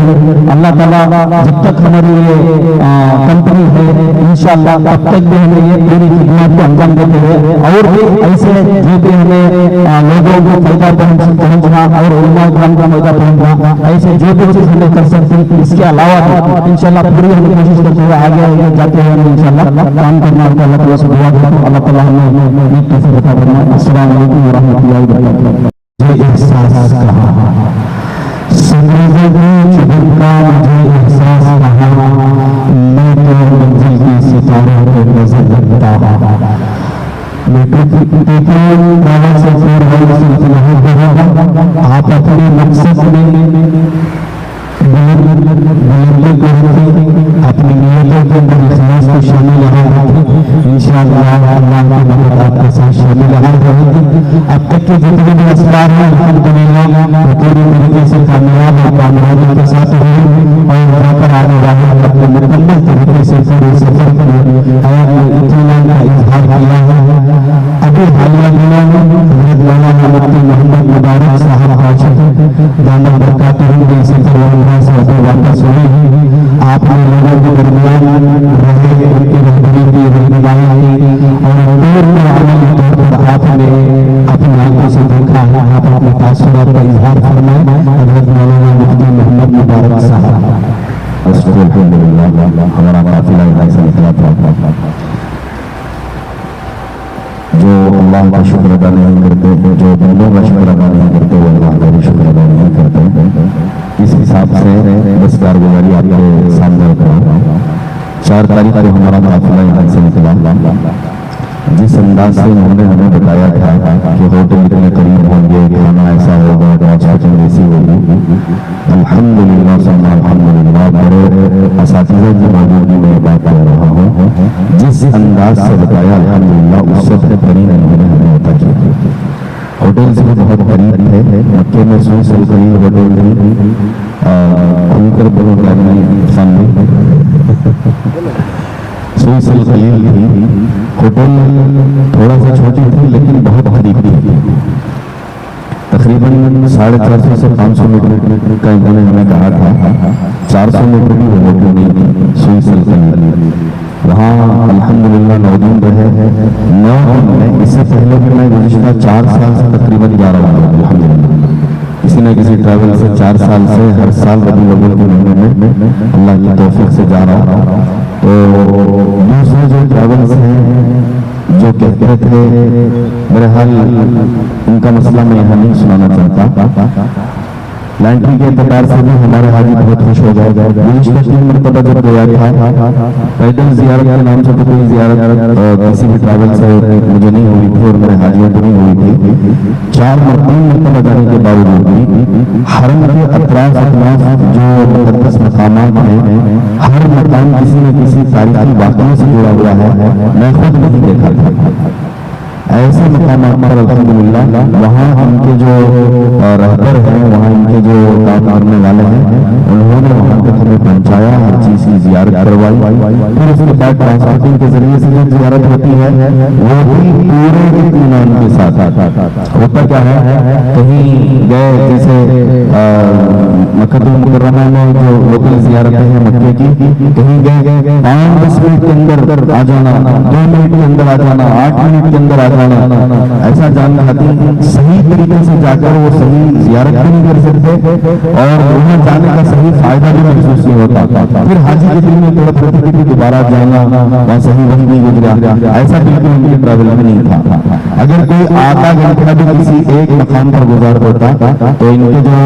अल्लाह ताला जब तक हमारी ये कंपनी है इंशाअल्लाह तब तक भी हमें ये पूरी खिदमत को अंजाम देते हुए और भी ऐसे जो भी हमें लोगों को फायदा पहुंचना और उलमा इकराम का फायदा पहुंचना ऐसे जो भी चीज़ हमें कर सकते हैं, इसके अलावा इंशाअल्लाह पूरी हमें कोशिश करते हुए आगे जाते हुए हमें इंशाअल्लाह काम करना होगा। अल्लाह ताला से दुआ करता हूं, अल्लाह ताला हमें नेक तौफीक अता फरमाए। अस्सलाम वालेकुम व रहमतुल्लाहि व बरकातहू। ये एहसास कहा जीवन का मुझे एहसास रहा, मैं तो मंजिल के सितारों को नजर लगता आप अपने मकसद में अपनी नियतों के अंदर इखलास को शामिल इंशाअल्लाह अल्लाह की मदद आपके साथ शामिल रहेगी। अब तक के जितने भी असबाब हैं अल्हम्दुलिल्लाह पूरी तरीके से कामयाब और कामयाबी के साथ हुए और वहाँ पर आने वाले अपने मुकम्मल तरीके से पूरे सफर के और इत्मीनान का इजहार किया है। अभी हालिया दिनों में हज़रत मौलाना मुफ्ती मोहम्मद मुबारक साहब हाजिर दामद बरकातहू ने इसी तरह से अपनी वापस हुई आपने लोगों के दरमियान रहे, उनकी रहबरी की रहनुमाई की और दूर में आने के तौर पर आपने अपनी आंखों से देखा है, आप अपने तासुरात का इजहार फरमाए। हज़रत मौलाना मुफ्ती मोहम्मद मुबारक साहब। अल्हम्दुलिल्लाह हमारा काफिला यहाँ से निकला था, जो अल्लाह का शुक्र अदा नहीं करते, जो बंदों का शुक्र अदा नहीं करते, वो अल्लाह का भी शुक्र अदा नहीं करते। इस हिसाब से बस कारगुजारी आपके सामने रख रहा हूँ। 4 तारीख को हमारा काफिला यहाँ से निकला। जिस अंदाज से उन्होंने हमें बताया था कि होटल इतने करीब होंगे, खाना ऐसा होगा, हॉस्पिटल ऐसी होगी, अल्हम्दुलिल्लाह सम्मा अल्हम्दुलिल्लाह बड़े असातिज़ा की मौजूदगी में बात कर रहा हूँ। जिस अंदाज से बताया अल्हम्दुलिल्लाह उससे बेहतरीन उन्होंने हमें अता किया। होटल से बहुत करीब थे, मक्के में 100 से करीब होटल थी, खुलकर बोलो क्या सामने 100 से करीब थी। होटल थोड़ा सा छोटी थी लेकिन बहुत करीब थी, तकरीबन 450 से 500 मीटर का इन्होंने हमें कहा था। 400 मीटर भी वो होटल नहीं थी, 100 से करीब वहाँ अल्हम्दुलिल्लाह मौजूद रहे 9 दिन में। इससे पहले भी मैं गुज़िश्ता 4 साल से तकरीबन जा रहा हूँ अल्हम्दुलिल्लाह, किसी न किसी ट्रैवल से 4 साल से हर साल रबीउल अव्वल के महीने में अल्लाह की तौफीक से जा रहा हूँ। तो दूसरे जो ट्रैवल्स हैं जो कहते थे, मेरे हाल उनका मसला मैं यहाँ नहीं सुनाना चाहता, لینڈری کے اعتبار سے بھی ہمارے حاجی بہت خوش ہو جائے گا. گزشتہ 3 مرتبہ جب گیا تھا پیدل زیارت کے نام سے تو کوئی زیارت کسی بھی ٹریول سے مجھے نہیں ہوئی تھی اور میرے حاجیوں کو نہیں ہوئی تھی. 3 مرتبہ جانے کے باوجود بھی حرم کے اطراف اطراف جو مقدس مقامات ہیں ہر مقام کسی نہ کسی تاریخی واقعے سے جڑا ہوا ہے. میں خود نہیں دیکھا تھا ایسے مقامات پر الحمدللہ. وہاں ان کے جو رہبر ہیں وہاں ان کے جو کام کرنے والے ہیں انہوں نے وہاں تک ہمیں پہنچایا, ہر چیز کی زیارت کروائی. پھر اس کے بعد ٹرانسپورٹنگ کے ذریعے سے جو زیارت ہوتی ہے وہ بھی پورے اطمینان کے ساتھ ہوتا. کیا ہے کہیں گئے جیسے مکہ المکرمہ میں جو لوکل زیارتیں ہیں مکے کی, کہیں گئے 5-10 منٹ کے اندر آ جانا, 2 منٹ کے اندر آ جانا, 8 منٹ کے اندر آ جانا, ایسا جاننا چاہتے صحیح طریقے سے جا کر وہ صحیح زیارت بھی نہیں کر سکتے اور وہاں جانے کا صحیح فائدہ بھی محسوس نہیں ہوتا. پھر حاجی کے دل میں تھوڑا پھر بھی دوبارہ جانا وہاں صحیح وقت نہیں گزرا, ایسا بالکل ان کے ٹریول میں نہیں تھا. اگر کوئی آدھا گھنٹہ بھی کسی ایک مقام پر گزار ہوتا تو ان کے جو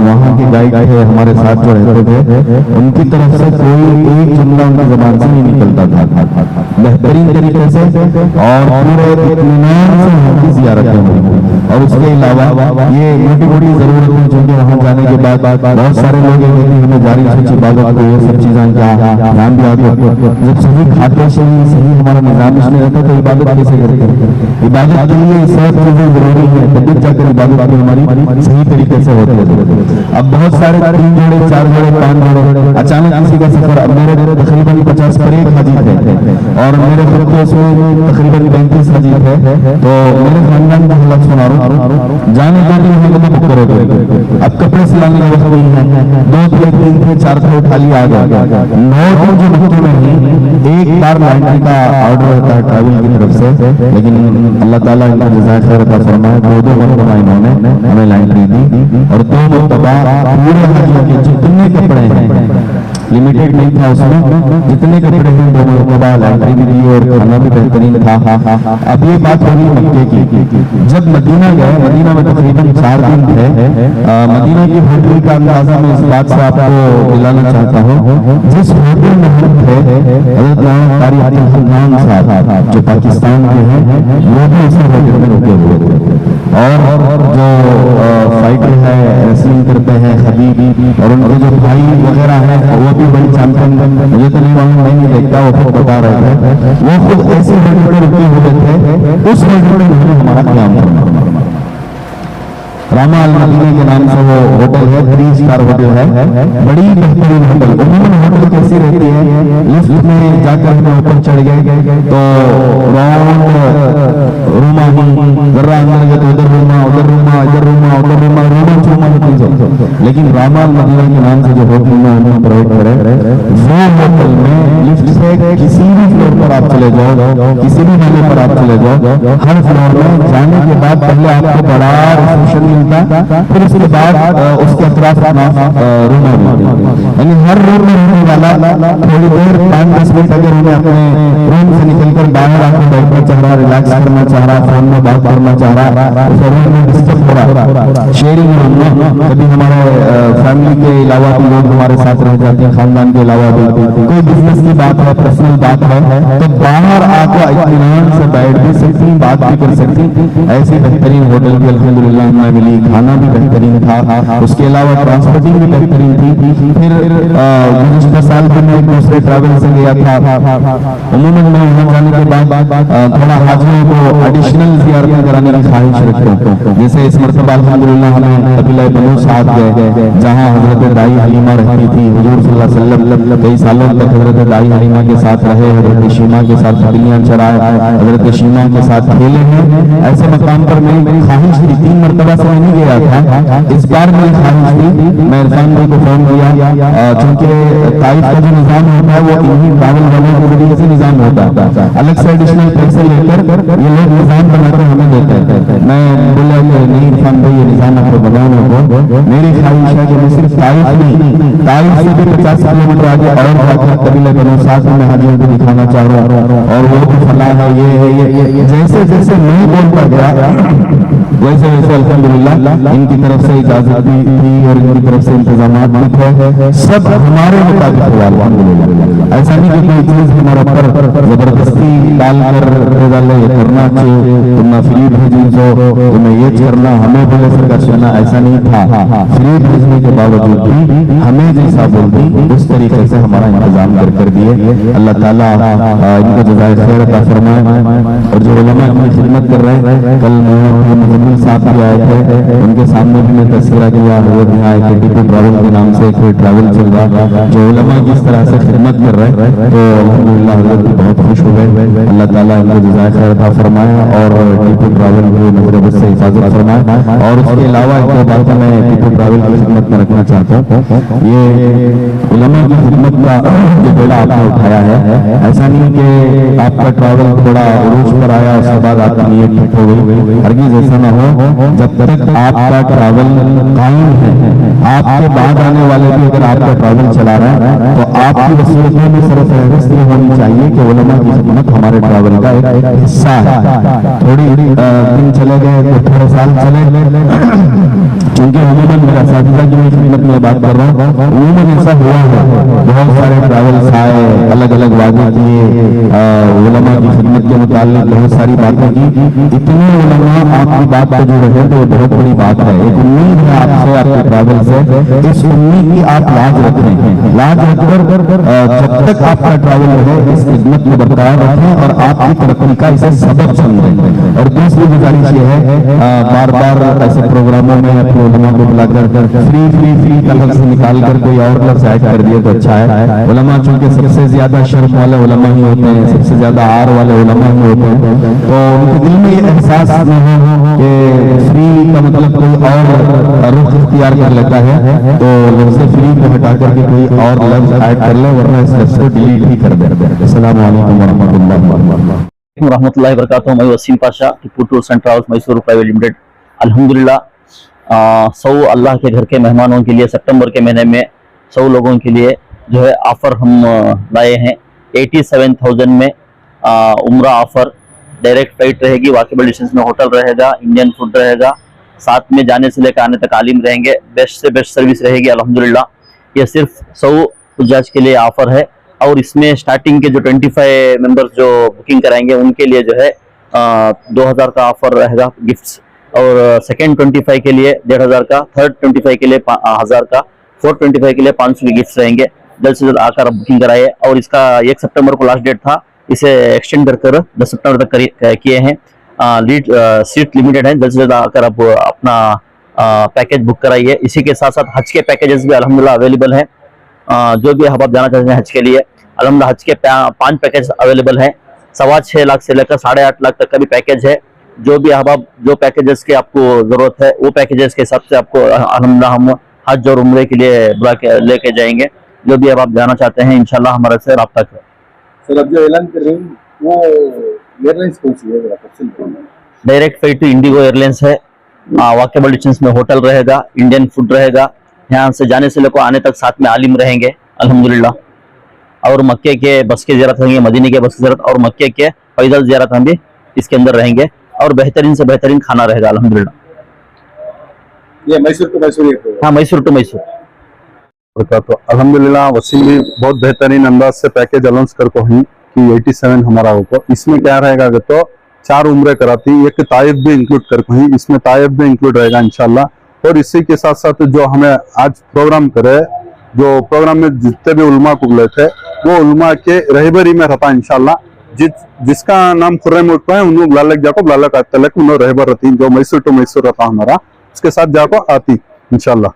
وہاں کے گائیڈ تھے ہمارے ساتھ جو رہتے تھے ان کی طرف سے کوئی ایک جملہ ان کی زبان سے نہیں نکلتا تھا. بہترین طریقے سے اور پورے اطمینان سے وہاں کی زیارتیں ہوئی. اور اس کے علاوہ یہ موٹی موٹی ضرورت ہے چونکہ وہاں جانے کے بعد بہت سارے لوگ ہیں کہ ہمیں جاری سوچی عبادت کو یہ سب چیزیں کیا نام بھی آتی ہے. جب صحیح کھاتے صحیح ہمارا نظام اس میں رہتا تو عبادت کیسے کرتے ہیں؟ عبادت کے لیے سب چیزیں ضروری ہیں تب جا کر عبادت کی ہماری صحیح طریقے سے ہوتی ہے. اب بہت سارے 3 جوڑے 4 جوڑے 5 جوڑے اچانک کسی کا سفر. اب میرے تقریباً 50 پر ایک حاجی تھے اور میرے خود کو اس میں تقریباً 35 حاجی تھے. تو میرے خاندان کا حالات سنا رہا ہوں جانے کے لیے ہمیں بک کرو گے. اب کپڑے سلانے کا وقت نہیں ہے, 2 تھے 3 تھے 4 تھے اٹھا لیا آ گیا. 9 جو مکے میں ہیں ایک بار لینڈری کا آرڈر ہوتا ہے ٹریول کی طرف سے, لیکن اللہ تعالیٰ ان کا جزائے خیر کا فرمائے 2 مرتبہ انہوں نے ہمیں لینڈری دی اور 2 مرتبہ پورے حاجیوں کے جتنے کپڑے ہیں لمیٹڈ نہیں تھا اس میں جتنے کپڑے ہیں 2 مرتبہ لینڈری بھی دی اور کھانا بھی بہترین تھا. اب یہ بات ہوگی مکے کی. جب مدینہ گئے, مدینہ میں تقریباً 4 دن تھے. مدینہ کی ہوٹل کا اندازہ میں اس بات سے آپ کو دلانا چاہتا ہوں. جس ہوٹل میں ہم تھے حضرت قاری عبدالحنان صاحب جو پاکستان کے ہیں وہ بھی اسی ہوٹل میں رکے ہوئے تھے. اور جو فائٹر ہے ریسلنگ کرتے ہیں خبیب اور ان کے جو بھائی وغیرہ ہیں وہ بھی بڑی چیمپئن, مجھے تو نہیں دیکھتا وہ خود بتا رہے تھے وہ خود ایسے ہوٹل میں رکے ہوئے تھے. اس ہوٹل میں ہمارا قیام کرنا راما المدینہ کے نام سے وہ ہوٹل ہے, 3 اسٹار ہوٹل ہے, بڑی بہترین ہوٹل. عموماً ہوٹل کیسی رہتی ہے لفٹ میں جا کر ہم اوپر چڑھ گئے تو راؤنڈ روما ذرا اندر گئے تو ادھر روما ادھر روما ادھر روما ادھر روما روما چوما ہوتی. لیکن راما المدینہ کے نام سے جو ہوٹل میں ہم پرووائڈ کرے وہ ہوٹل میں لفٹ سے کسی بھی فلور پر آپ چلے جاؤ, کسی بھی محلے پر آپ چلے جاؤ, ہر فلور میں جانے کے بعد پہلے آپ کو بڑا ریسپشن پھر اس کے بعد اس کے اطراف روم یعنی ہر روم میں رہنے والا تھوڑی دیر 5-10 منٹ اگر انہیں اپنے روم سے نکل کر باہر آ کر بیٹھنا چاہ رہا, ریلیکس کرنا چاہ رہا, فون میں بات کرنا چاہ رہا, اس روم میں ڈسٹرب ہو رہا. شیئرنگ روم کبھی ہمارے فیملی کے علاوہ بھی لوگ ہمارے ساتھ رہ جاتے ہیں, خاندان کے علاوہ بھی کوئی بزنس کی بات ہے, پرسنل بات ہے تو باہر آ کر اطمینان سے بیٹھ بھی سکتی, بات بھی کر سکتی. ایسی بہترین ہوٹل بھی الحمدللہ ہمیں ملی, کھانا بھی بہترین تھا, اس کے علاوہ ٹرانسپورٹنگ بھی بہترین تھی. پھر گزشتہ سال بھی میں ایک دوسرے ٹریول سے گیا تھا. عموماً میں وہاں جانے کے بعد تھوڑا حاجیوں کو ایڈیشنل زیارتیں کرانے کی خواہش رکھتا ہوں. جیسے اس مرتبہ الحمدللہ ہمیں قبیلہ بنو سعد گئے جہاں حضرت دائی حلیمہ رہتی تھی. حضور صلی اللہ علیہ وسلم کئی سالوں تک حضرت دائی حلیمہ کے ساتھ رہے, حضرت شیمہ کے ساتھ بکریاں چرائے, حضرت شیمہ کے ساتھ کھیلے ہیں. ایسے مقام پر میری خواہش تھی, 3 مرتبہ سے نہیں گیا تھا, اس بار میری خواہش تھی. میں عرفان بھائی کو فون کیا چونکہ طائف کا جو نظام ہوتا ہے وہ انہیں ٹریول والوں کے ذریعے سے نظام ہوتا ہے, الگ سے ایڈیشنل پیسے لے کر یہ لوگ نظام بنا کر ہمیں دیتے ہیں. میں بولا کہ نہیں عرفان بھائی یہ نظام آپ کو بنانا ہو मेरी ख्वाहिश है कि मैं सिर्फ ताइफ नहीं, ताइफ से भी 50 किलोमीटर आगे और जाकर कबीले बनो साथ में हाजियों को दिखाना चाह रहा हूँ। और वो तो फला है, ये जैसे जैसे नहीं बोलता गया वैसे वैसे अल्हम्दुलिल्लाह इनकी तरफ से इजाजत भी थी और इनकी तरफ से इंतजाम भी थे, सब हमारे मुताबिक हुआ अल्हम्दुलिल्लाह। ऐसा नहीं कि कोई चीज हमारे ऊपर जबरदस्ती डालकर डाले ये करना चाहिए, तुम फ्री भेजी तो तुम्हें ये करना, हमें बोले सरकार सुना, ऐसा नहीं था। फ्री भेजने के बावजूद भी हमें जैसा बोल दी उस तरीके से हमारा इंतजाम कर दिए। अल्लाह ताला इनको जज़ाए खैर अता फरमाए। और जो उलमा अपनी खिदमत कर रहे हैं, कल मुजम्मिल साहब भी आए थे, उनके सामने भी मैं तस्करा किया, वो भी आए थे, टीपू ट्रैवल के नाम से कोई ट्रैवल चल रहा, जो उलमा जिस तरह से खिदमत कर रहे हैं तो अल्हम्दुलिल्लाह हज़रत भी बहुत खुश हो गए। अल्लाह ताला इनको जज़ाए खैर अता फरमाए और टीपू ट्रैवल को नजर से हिफाजत फरमाए। और उसके अलावा एक दो बातें मैं टीपू ट्रैवल की खिदमत में रखना चाहता हूँ। ये उलमा की खिदमत का जो बेड़ा आपने उठाया है, ऐसा नहीं कि आपका ट्रैवल थोड़ा उरूज पर आया उसके बाद आपकी नीयत ठीक हो गई, हरगिज़ ऐसा ना हो। जब तक आपका ट्रैवल कायम है, आपके बाद आने वाले भी अगर आपका ट्रैवल चला रहा है तो आपकी वसीयतों में सरफहरिस्त ये होनी चाहिए कि उलमा की खिदमत हमारे ट्रैवल का एक हिस्सा है। थोड़ी दिन चले गए तो थोड़े साल चले, क्योंकि अमूमन मेरा साथीजा की मैं खिदमत में बात कर रहा हूँ, अमूमन ऐसा हुआ है बहुत सारे ट्रैवल्स आए, अलग अलग वादे किए, उलमा की खिदमत के मुताल्लिक बहुत सारी बातें की। इतने उलमा आपकी बात पर जुड़े हैं तो बहुत बड़ी बात है। एक उम्मीद है आपसे, आपके ट्रैवल से, इस उम्मीद की आप लाज रखें, लाज रखकर जब तक आपका ट्रैवल रहे इस खिदमत में बरकरार रखें और आपकी तरक्की का इसे सबक समझें। और दूसरी गुजारिश ये है, बार बार ऐसे प्रोग्रामों में अपने उलमा को बुलाकर फ्री तलक से निकाल कर कोई और लफ्ज़ ऐड कर दिए तो अच्छा है। उलमा चूंकि सबसे ज्यादा शर्म वाले उलमा ही होते हैं, सबसे ज्यादा आर वाले उलमा ही होते हैं, तो उनके दिल में ये एहसास न हो कि फ्री का मतलब कोई और रुख इख्तियार कर लेता है, तो लफ्ज़ फ्री को हटा करके कोई और लफ्ज़ ऐड कर ले, वरना इस लफ्ज़ को डिलीट ही कर दे। अस्सलाम वालेकुम वरहमतुल्लाहि रहमतुल्लाहि वबरकातुहू। मैं Waseem Pasha, Tipu tours and travels Mysore private limited. अल्हम्दुलिल्लाह 100 अल्लाह के घर के मेहमानों के लिए सितंबर के महीने में 100 लोगों के लिए जो है ऑफ़र हम लाए हैं। 87,000 में उम्रा ऑफ़र, डायरेक्ट फ्लाइट रहेगी, वॉकेबल डिस्टेंस में होटल रहेगा, इंडियन फूड रहेगा, साथ में जाने से लेकर आने तक आलिम रहेंगे, बेस्ट से बेस्ट सर्विस रहेगी अल्हम्दुलिल्लाह। ये सिर्फ 100 हुज्जाज के लिए ऑफ़र है। और इसमें स्टार्टिंग के जो 25 मेंबर्स जो बुकिंग कराएंगे उनके लिए जो है 2000 का ऑफर रहेगा गिफ्ट्स, और सेकेंड 25 के लिए 1500 का, थर्ड 25 के लिए 1000 का, फोर्थ 25 के लिए 500 के गिफ्ट्स रहेंगे। जल्द से जल्द आकर बुकिंग कराइए। और इसका 1 सितंबर को लास्ट डेट था, इसे एक्सटेंड कर 10 सितंबर तक किए हैं। सीट लिमिटेड है, जल्द से जल्द आकर आप अपना पैकेज बुक कराइए। इसी के साथ साथ हज के पैकेजेस भी अल्हम्दुलिल्लाह अवेलेबल हैं। जो भी आप जाना चाहते हैं हज के लिए, अल्हम्दुलिल्लाह हज के 5 पैकेज अवेलेबल हैं। 6.25 लाख से लेकर 8.5 लाख तक का भी पैकेज है। जो भी अब जो पैकेजेस की आपको जरूरत है वो पैकेजेस के हिसाब से आपको अल्हम्दुलिल्लाह हम हज और उम्रे के लिए बुला के लेके जाएंगे। जो भी अब आप जाना चाहते हैं इंशाल्लाह हमारे से राब्ता करें। सर अब जो ऐलान कर रहे हैं वो एयरलाइंस कौन सी है? Direct flight to IndiGo airlines है। वॉकेबल डिस्टेंस में होटल रहेगा, इंडियन फूड रहेगा, यहाँ से जाने से लेकर आने तक साथ में आलिम रहेंगे अल्हम्दुलिल्लाह। और मक्के के बस की ज़ियारत होंगी, मदीने के बस की ज़ियारत और मक्के के पैदल ज़ियारत हम भी इसके अंदर रहेंगे। और बेहतरीन से बेहतरीन खाना रहेगा अल्हम्दुलिल्लाह। ये मैसूर टू मैसूर? हाँ, मैसूर टू मैसूर। तो अल्हम्दुलिल्लाह वसीम भी बहुत बेहतरीन अंदाज से पैकेज अनाउंस कर को हैं कि 87 हमारा होगा। इसमें क्या रहेगा तो 4 उम्रे कराती, एक ताइफ भी इंक्लूड कर को हैं, इसमें ताइफ भी इंक्लूड रहेगा इंशाल्लाह। और इसी के साथ साथ जो हमें आज प्रोग्राम करे, जो प्रोग्राम में जितने भी उलमा को बुलाए थे वो उलमा के रहबरी में रहता इंशाल्लाह। जिसका नाम खुर्रम उठता है उन्होंने बुला लग जाको बुला लग रहबर रहती, जो मैसूर टू मैसूर रहता हमारा, उसके साथ जाको आती इंशाल्लाह।